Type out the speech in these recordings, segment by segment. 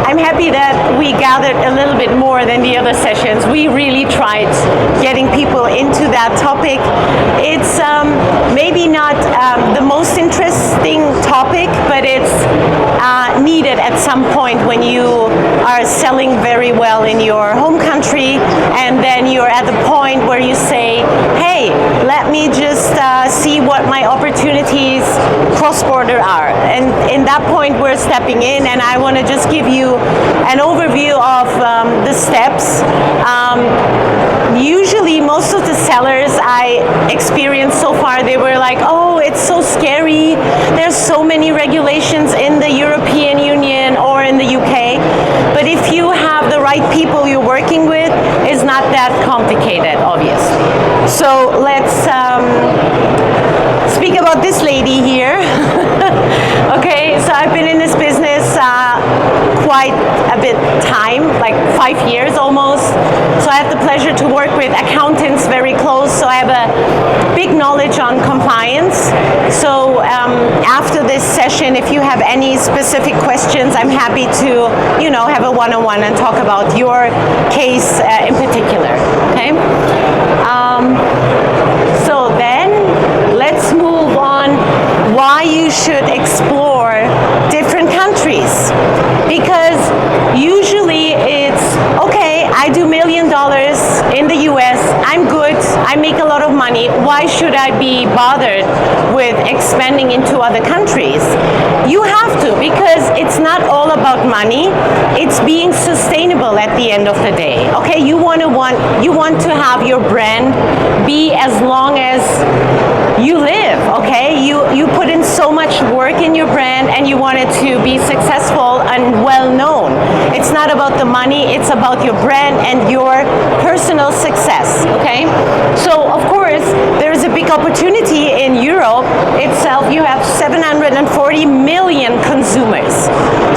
I'm happy that we gathered a little bit more than the other sessions. We really tried getting people into that topic. It's maybe not the most interesting topic, but it's needed at some point when you are selling very well in your home country, and then you're at the point where you say, hey, let me just see what my opportunities cross-border are. And in that point, we're stepping in, and I want to just give you an overview of the steps. Usually, most of the sellers I experienced so far, they were like, oh, it's so scary. There's so many regulations in the European Union or in the UK. But if you have the right people you're working with, it's not that complicated, obviously. So let's speak about this lady here. Okay, so I've been in this business quite a bit time, like 5 years almost. So I have the pleasure to work with accountants very close. So I have a big knowledge on compliance. So after this session, if you have any specific questions, I'm happy to, have a one-on-one and talk about your case in particular. Okay. So then let's move on. Why you should explore different countries, because usually it's okay, I do $1 million in the US, I'm good, I make a lot of money, why should I be bothered with expanding into other countries? You have to, because it's not all about money, it's being sustainable at the end of the day. Okay, you want to have your brand be as long as you live. Okay, you put in so much work in your brand, and you want it to be successful and well known. It's not about the money, it's about your brand and your personal success. Okay, so of course there is a big opportunity in Europe itself. You have 740 million consumers.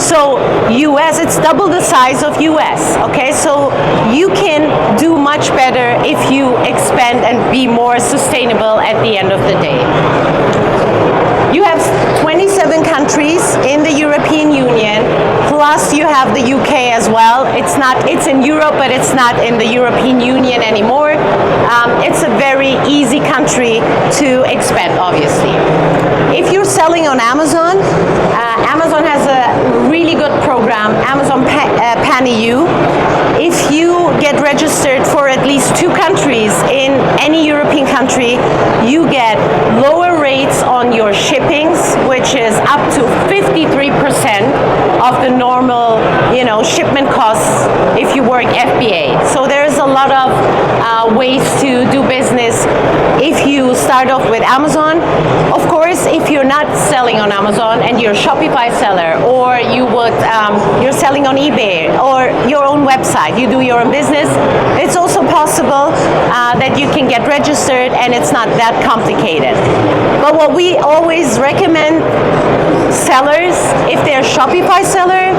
So US, it's double the size of US. Okay, so you can do much better if you expand and be more sustainable at the end of the day. You have 27 countries in the European Union, plus you have the UK as well. It's in Europe, but it's not in the European Union anymore. It's a very easy country to expand, obviously. If you're selling on Amazon, Amazon has a really good program, Amazon Pan-EU. If you get registered for at least 2 countries in any European country, you get lower rates on your shippings, which is up to 53% of the normal, shipment costs if you work FBA. So there's a lot of ways to do business if you start off with Amazon. Of course, if you're not selling on Amazon and you're a Shopify seller, or you're selling on eBay or your own website, you do your own business, it's also possible that you can get registered, and it's not that complicated. But what we always recommend sellers, if they're a Shopify seller,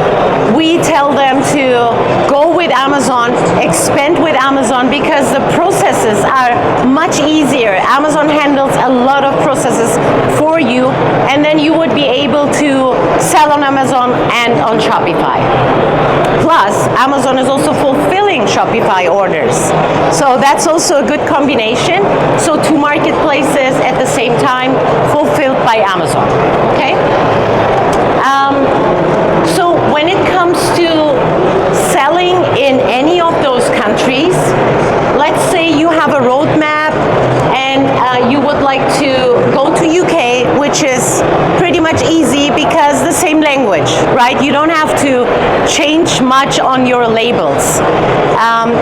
we tell them to go with Amazon, expand with Amazon, because the processes are much easier. Amazon handles a lot of processes for you, and then you would be able to sell on Amazon and on Shopify. Plus, Amazon is also fulfilling Shopify orders. So that's also a good combination. So 2 marketplaces at the same time, fulfilled by Amazon. Okay? So when it comes to selling in any of those countries, let's say you have a roadmap and you would like to go to UK, which is pretty much easy because the same language, right? You don't have to change much on your labels.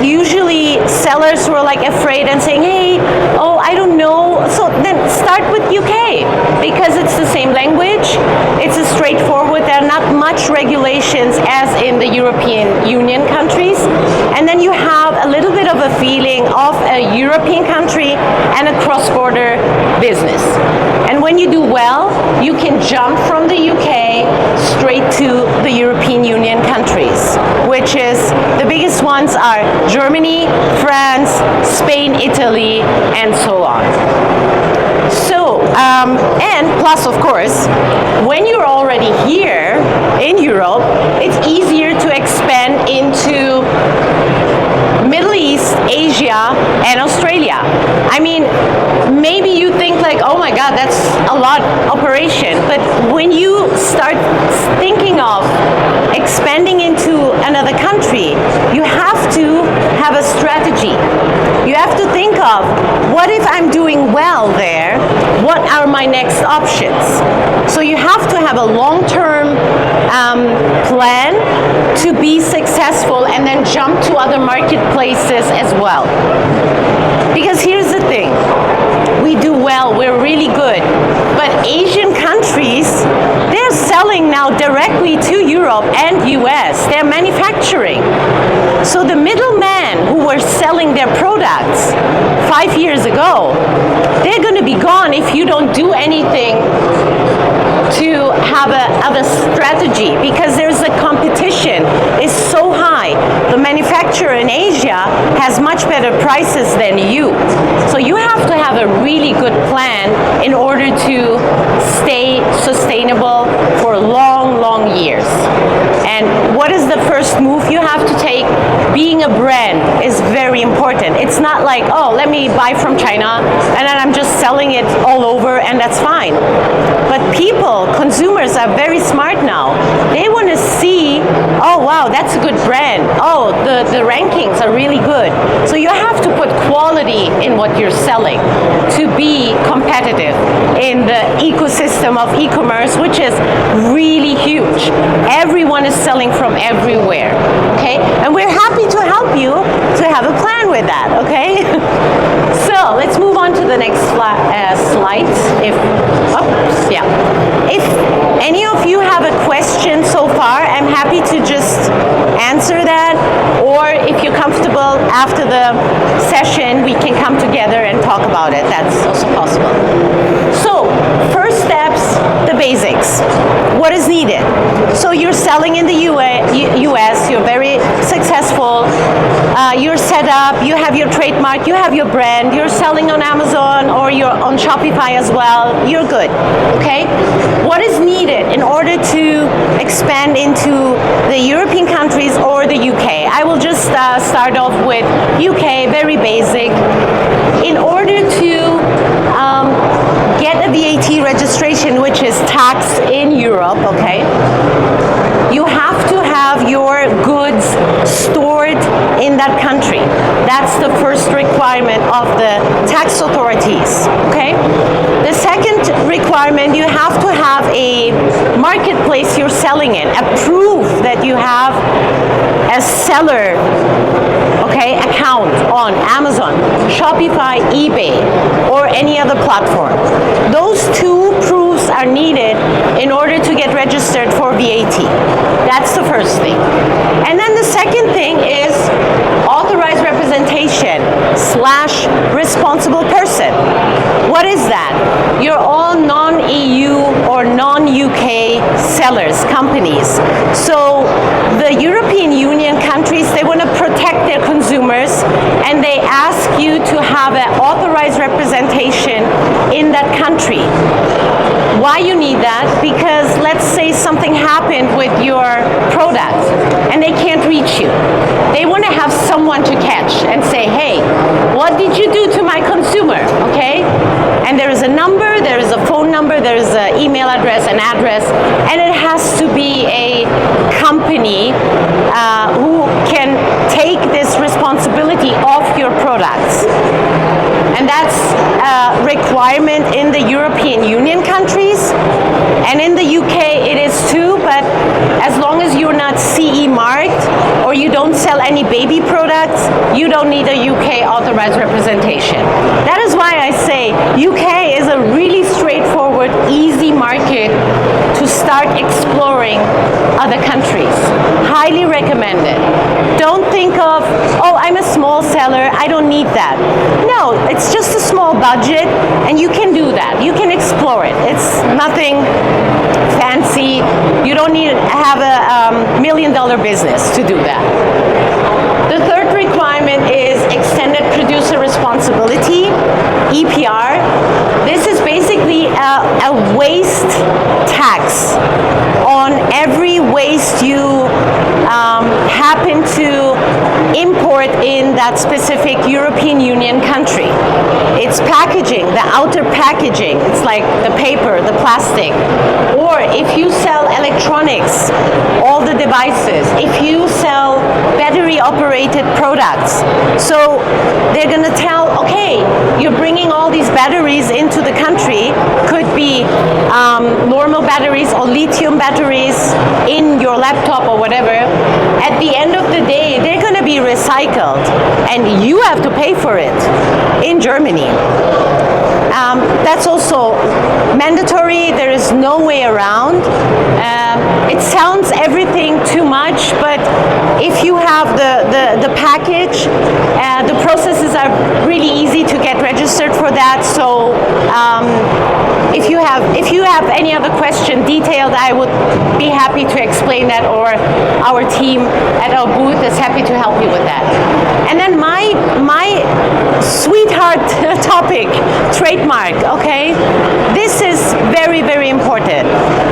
Usually sellers were like afraid and saying, hey, oh, I don't know. So then start with UK, because it's the same language. It's a straightforward. There are not much regulations as in the European Union countries. And then you have a little bit of a feeling of a European country and a cross-border business. And when you do well, you can jump from the UK straight to the European Union countries, which is the biggest ones are Germany, France, Spain, Italy, and so on. So, and plus, of course, when you're already here in Europe, it's easier to expand into Middle East, Asia, and Australia. I mean, maybe you think like, oh my God, that's a lot operation. But when you start thinking of expanding into another country, you have to have a strategy. You have to think of, what if I'm doing well there? What are my next options? So you have to have a long-term plan to be successful and then jump to other marketplaces as well. Because here's the thing, we do well, we're really good, but Asian countries, they're selling now directly to Europe and US. They're manufacturing. So the middlemen who were selling their products 5 years ago, they're going to be gone if you don't do anything to have other strategy, because there's a competition is so high. The manufacturer in Asia has much better prices than you. So you have to have a really good plan in order to stay sustainable for long, long years. And what is the first move you have to take? Being a brand is very important. It's not like, oh, let me buy from China and then I'm just selling it all over and that's fine. But people, consumers are very smart now. They want to see, oh wow, that's a good brand. Oh, the rankings are really good. So you have to put quality in what you're selling to be competitive in the ecosystem of e-commerce, which is really huge. Everyone is selling from everywhere, okay? And we're happy to help you to have a plan with that, okay? So let's move on to the next slide. If any of you have a question so far, I'm happy to just answer that, or if you're comfortable after the session, we can come together and talk about it. That's also possible. So, first steps, the basics. What is needed? So you're selling in the US, you're very successful, you're set up, you have your trademark, you have your brand, you're selling on Amazon or you're on Shopify as well, you're good, okay? What is needed in order to expand into the European countries or the UK? I will just start off with UK, very basic. In order to get a VAT registration, which is tax in Europe, okay, you have to have your goods stored in that country. That's the first requirement of the tax authorities, okay? The second requirement, you have to have a marketplace you're selling in, a proof that you have a seller, okay, account on Amazon, Shopify, eBay, or any other platform. Those two proofs are needed in order to get registered for VAT. That's the first thing. And then the second thing is authorized representation / responsible person. What is that? You're all non-EU or non-UK sellers, companies. So the European Union countries, they want to protect their consumers and they ask you to have an authorized representation in that country. Why you need that? Because let's say something happened with your product and they can't reach you. They want to have someone to catch and say, hey, what did you do to my consumer, okay? And there is a number, there is a phone number, there is an email address, an address, and it has to be a company who can take this responsibility of your products. And that's a requirement in the European Union countries, and in the UK it is too, but as long as you're not CE marked or you don't sell any baby products, you don't need a UK authorized representation. That is why I say UK is a really straightforward, easy market to start exploring other countries. Highly recommended. Don't think of, oh, I'm a small seller, I don't need that. No, it's just a small budget and you can do that. You can explore it. It's nothing fancy. You don't need to have a $1 million business to do that. The third requirement is extended producer responsibility, EPR. This is basically a waste tax on every waste you happen to import in that specific European Union country. It's packaging, the outer packaging. It's like the paper, the plastic. Or if you sell electronics, all the devices. If you sell battery-operated products. So they're going to tell, okay, you're bringing all these batteries into the country. Could be normal batteries or lithium batteries in your laptop or whatever. At the end of the day, they're going to be recycled, and you have to pay for it in Germany. That's also mandatory. There is no way around. It sounds everything too much, but if you have the package, the processes are really easy to get registered for that. So if you have any other question detailed, I would be happy to explain that, or our team at our booth is happy to help you with that. And then my sweetheart topic, trademark, okay? This is very, very important.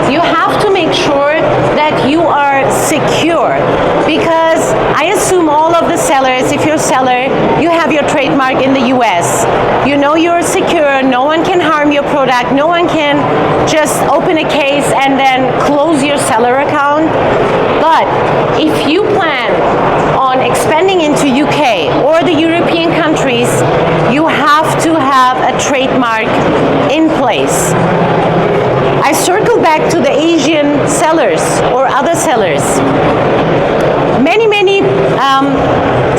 You have to make sure that you are secure, because I assume all of the sellers, if you're a seller, you have your trademark in the US. You know you're secure, no one can harm your product, no one can just open a case and then close your seller account. But if you plan on expanding into UK or the European countries, you have to have a trademark in place. I circle back to the Asian sellers or other sellers. Many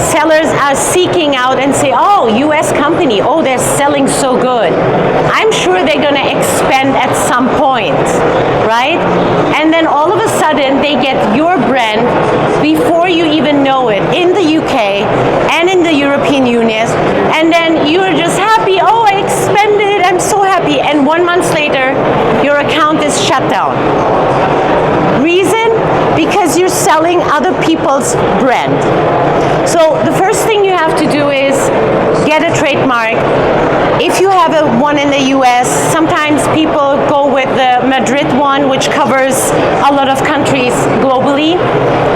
sellers are seeking out and say, oh, US company, oh, they're selling so good. I'm sure they're going to expand at some point, right? And then all of a sudden they get your brand before you even know it in the UK and in the European Union, and then you're just happy, oh, I expanded, I'm so happy, and 1 month later your account is shut down. Reason? Because you're selling other people's brand. So the first thing you have to do is get a trademark. If you have one in the US, sometimes people go with the Madrid one, which covers a lot of countries globally.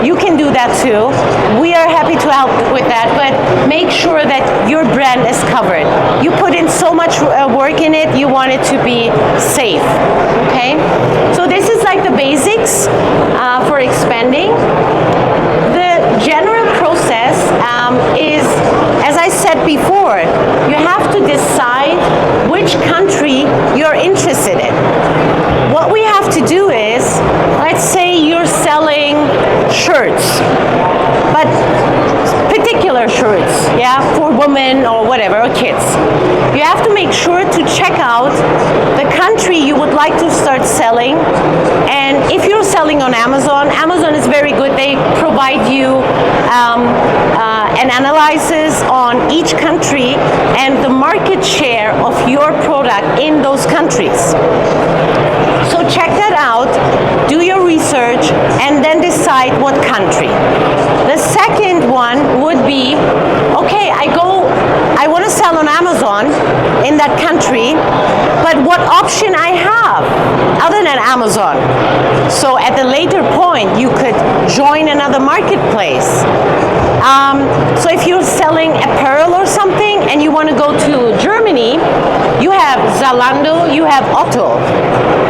You can do that too. We are happy to help with that, but make sure that your brand is covered. You put in so much work in it, you want it to be safe, okay? So this is like the basics for expanding. The general process is, as I said before, you have to decide which country you're interested in. What we have to do is, let's say you're selling shirts, but particular shirts, yeah, for women or whatever, or kids. You have to make sure to check out the country you would like to start selling. And if you're selling on Amazon, Amazon is very good. They provide you an analysis on each country and the market share of your product in those countries. So check that out, do your research, and then decide what country. The second one would be, okay, I want to sell on Amazon in that country, but what option I have other than Amazon? So at a later point, you could join another marketplace. So if you're selling apparel or something and you want to go to Germany, you have Zalando, you have Otto.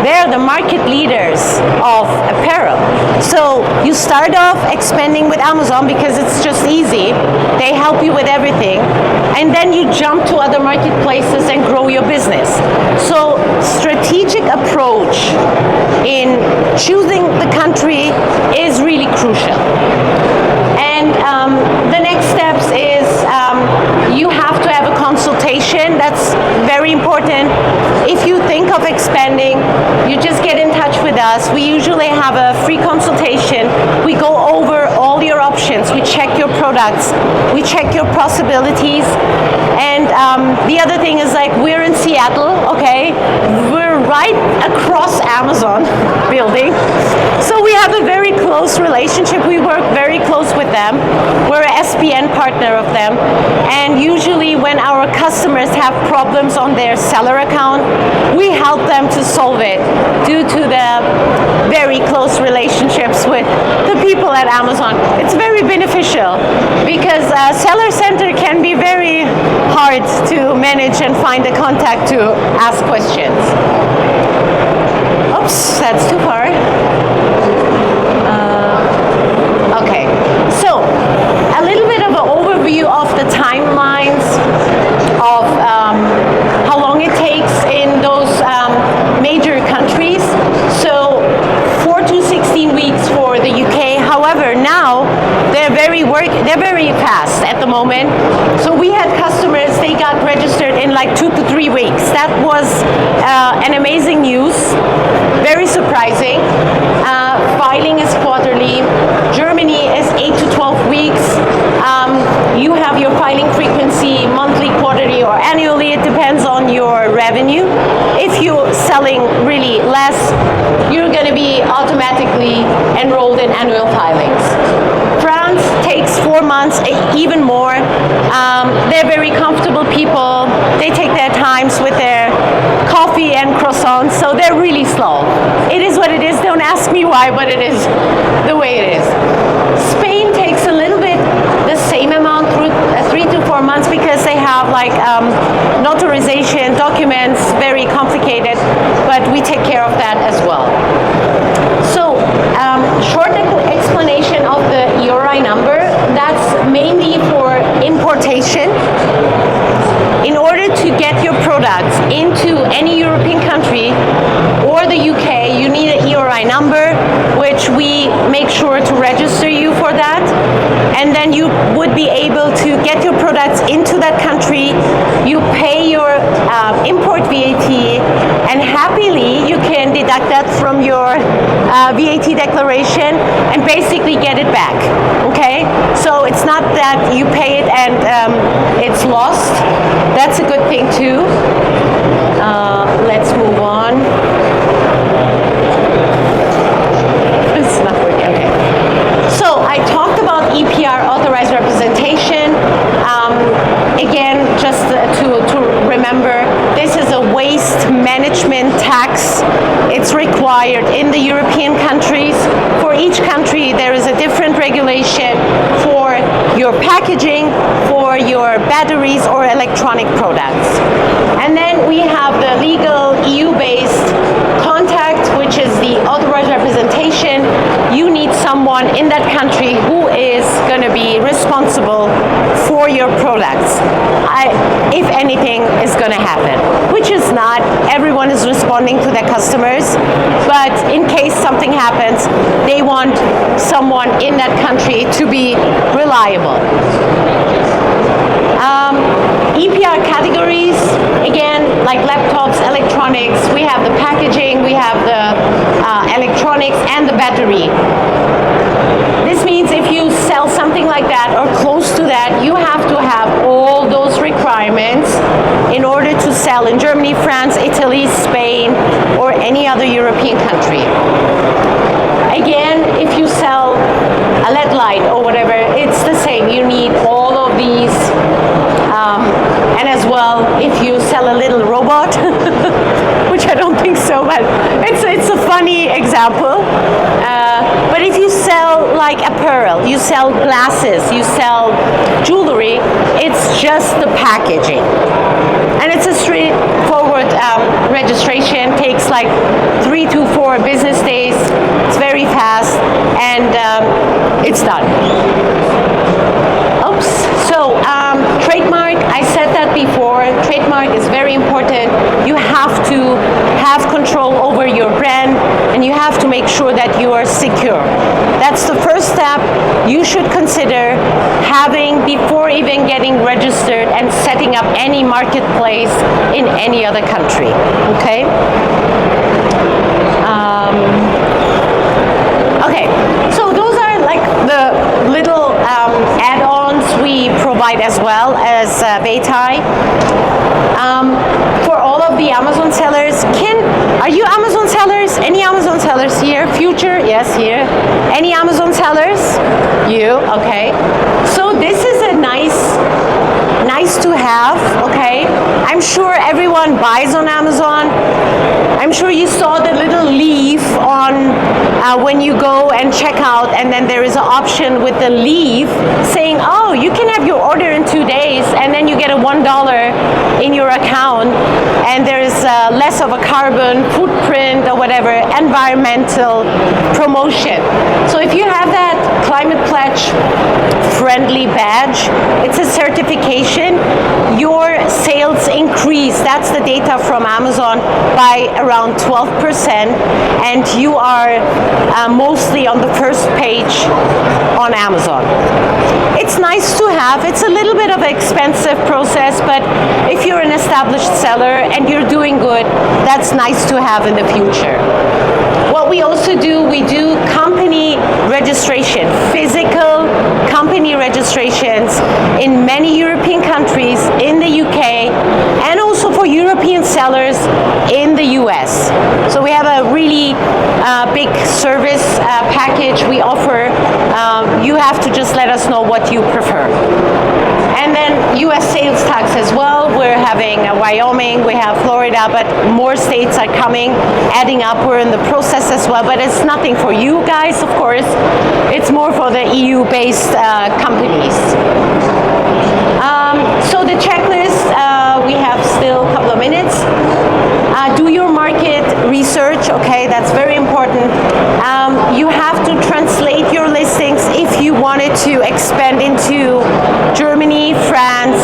They're the market leaders of apparel. So you start off expanding with Amazon because it's just easy. They help you with everything. And then you jump to other marketplaces and grow your business. So strategic approach in choosing the country is really crucial. And the next steps is you have to have a consultation. That's very important. If you think of expanding, you just get in touch with us. We usually have a free consultation. We go over all your options. We check your products. We check your possibilities. And the other thing is, like, we're in Seattle, okay? We're right across Amazon building. So we have a very close relationship. We work very close with them. We're an SPN partner of them. And usually when our customers have problems on their seller account, we help them to solve it due to the very close relationships with the the people at Amazon. It's very beneficial because Seller Center can be very hard to manage and find a contact to ask questions. Oops, that's too far. Okay, so a little bit of an overview of the timelines of how long it takes in those major countries. So 4 to 16 weeks for the UK. However, now they're very fast at the moment. So we had customers, they got registered in like 2 to 3 weeks. That was an amazing news, very surprising. Filing is quarterly. Germany is 8 to 12 weeks. You have your filing frequency monthly, quarterly, or annually. It depends on your revenue. If you're selling really less, you're going to be automatically enrolled in annual filings. France takes 4 months, even more. They're very comfortable people. They take their times with their coffee and croissants, so they're really slow. It is what it is. Don't ask me why, but it is the way it is. Spain takes a little bit the same amount, through 3 to 4 months, because they have like notarization documents, very complicated, but we take care of that as well. So short explanation of the EORI number. That's mainly for importation. In order to get your products into any European country or the UK, you need an EORI number, which we make sure to register you for that. And then you would be able to get your products into that country. You pay your import VAT, and happily you can deduct that from your VAT declaration and basically get it back. Okay? So it's not that you pay it and it's lost. That's a good thing too. Let's move on. It's not working. Okay. So I talked about EPR, authorized representation. Again, just to remember, this is a waste management tax. It's required in the European countries. For each country, there is a different regulation for your packaging, for your batteries or electronic products. And then we have the legal EU-based contact, which is the authorized representation. You need someone in that country who is going to be responsible for your products. If anything is going to happen, which is not. Everyone is responding to their customers, but in case something happens, they want someone in that country to be reliable. EPR categories, again, like laptops, electronics, we have the packaging, we have the electronics and the battery. This means if you sell something like that or close to that, you have to have all those requirements in order to sell in Germany, France, Italy, Spain, or any other European country. Again, if you sell a LED light or whatever, it's the same. You need all of these. And as well, if you sell a little robot, which I don't think so, but it's a funny example. But if you sell like apparel, you sell glasses, you sell jewelry, it's just the packaging. And it's a straightforward registration, takes like 3 to 4 business days. It's very fast, and it's done. Oops. So trademark, I said that before. Trademark is very important. You have to have control over your brand, and you have to make sure that you are secure. That's the first step you should consider having before even getting registered and setting up any marketplace in any other country. Okay? Okay, so those are like the little add-ons we provide as well as VATAi. For all of the Amazon sellers, are you Amazon sellers? Any Amazon sellers here? Future? Yes, here. Any Amazon sellers? You? Okay. So this is a nice nice to have, okay? I'm sure everyone buys on Amazon. I'm sure you saw the little leaf on when you go and check out, and then there is an option with the leaf saying, oh, you can have your order in 2 days, and then you get a $1 in your account, and there is less of a carbon footprint or whatever, environmental promotion. So if you have that Climate Pledge friendly badge, it's a certification, your sales increase, that's the data from Amazon, by around 12%, and you are mostly on the first page on Amazon. It's nice to have. It's a little bit of an expensive process, but if you're an established seller and you're doing good, that's nice to have in the future. What we also do, we do company registration, physical company registrations in many European countries, in the UK, and also for European sellers in the US. So we have a really big service package we offer. You have to just let us know what you prefer. And then US sales tax as well. We're having Wyoming, we have Florida, but more states are coming, adding up. We're in the process as well, but it's nothing for you guys, of course. It's more for the EU-based companies. So the checklist, we have still a couple of minutes. Do your market research, okay, that's very important. You have to translate your listings if you wanted to expand into Germany, France,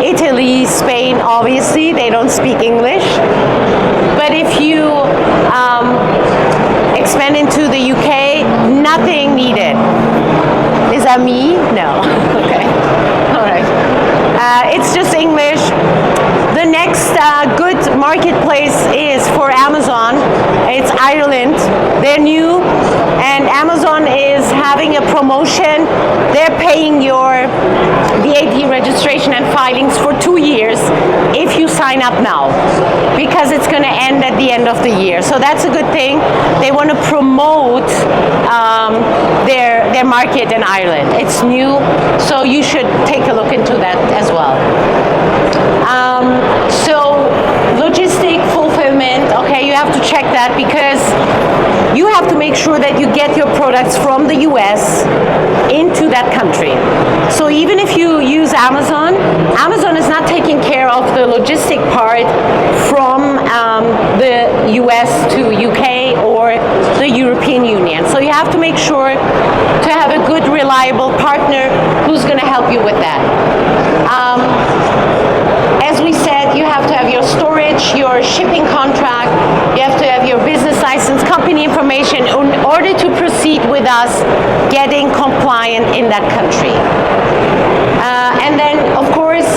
Italy, Spain. Obviously, they don't speak English. But if you expand into the UK, nothing needed. Is that me? No. Okay. All right. It's just English. The next good marketplace is for Amazon. It's Ireland. They're new, and Amazon is having a promotion. They're paying your VAT registration and filings for 2 years if you sign up now, because it's going to end at the end of the year. So that's a good thing. They want to promote their market in Ireland. It's new, so you should take a look into that as well. So logistic fulfillment, okay, you have to check that, because you have to make sure that you get your products from the US into that country. So even if you use Amazon, Amazon is not taking care of the logistic part from the US to UK or the European Union. So you have to make sure to have a good, reliable partner who's going to help you with that. As we said, you have to have your storage, your shipping contract, you have to have your business license, company information in order to proceed with us getting compliant in that country. And then, of course,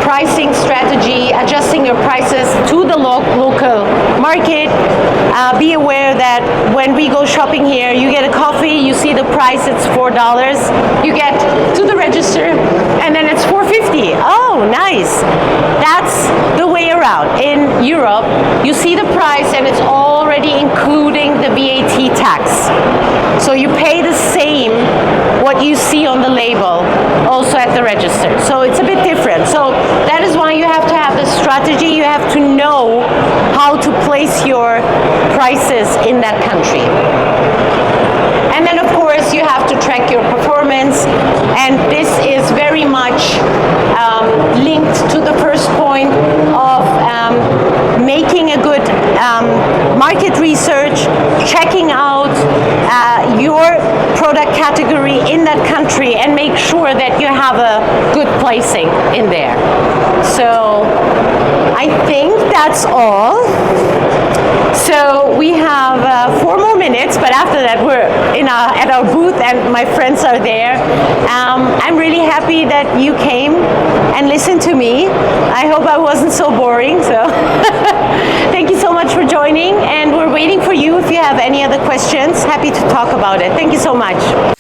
pricing strategy, adjusting your prices to the local market. Be aware that when we go shopping here, you get a coffee, you see the price, it's $4. You get to the register, and then it's $4.50. Oh, nice. That's the way around. In Europe, you see the price, and it's already including the VAT tax. So you pay the same what you see on the label also at the register. So it's a bit different. So that is why you have to have the strategy. You have to know how to place your prices in that country. And then, of course, you have to track your performance. And this is very much linked to the first point of making a good market research, checking out your product category in that country, and make sure that you have a good placing in there. So I think that's all. So we have 4 more minutes, but after that we're at our booth and my friends are there. I'm really happy that you came and listened to me. I hope I wasn't so boring. So thank you so much for joining, and we're waiting for you if you have any other questions. Happy to talk about it. Thank you so much.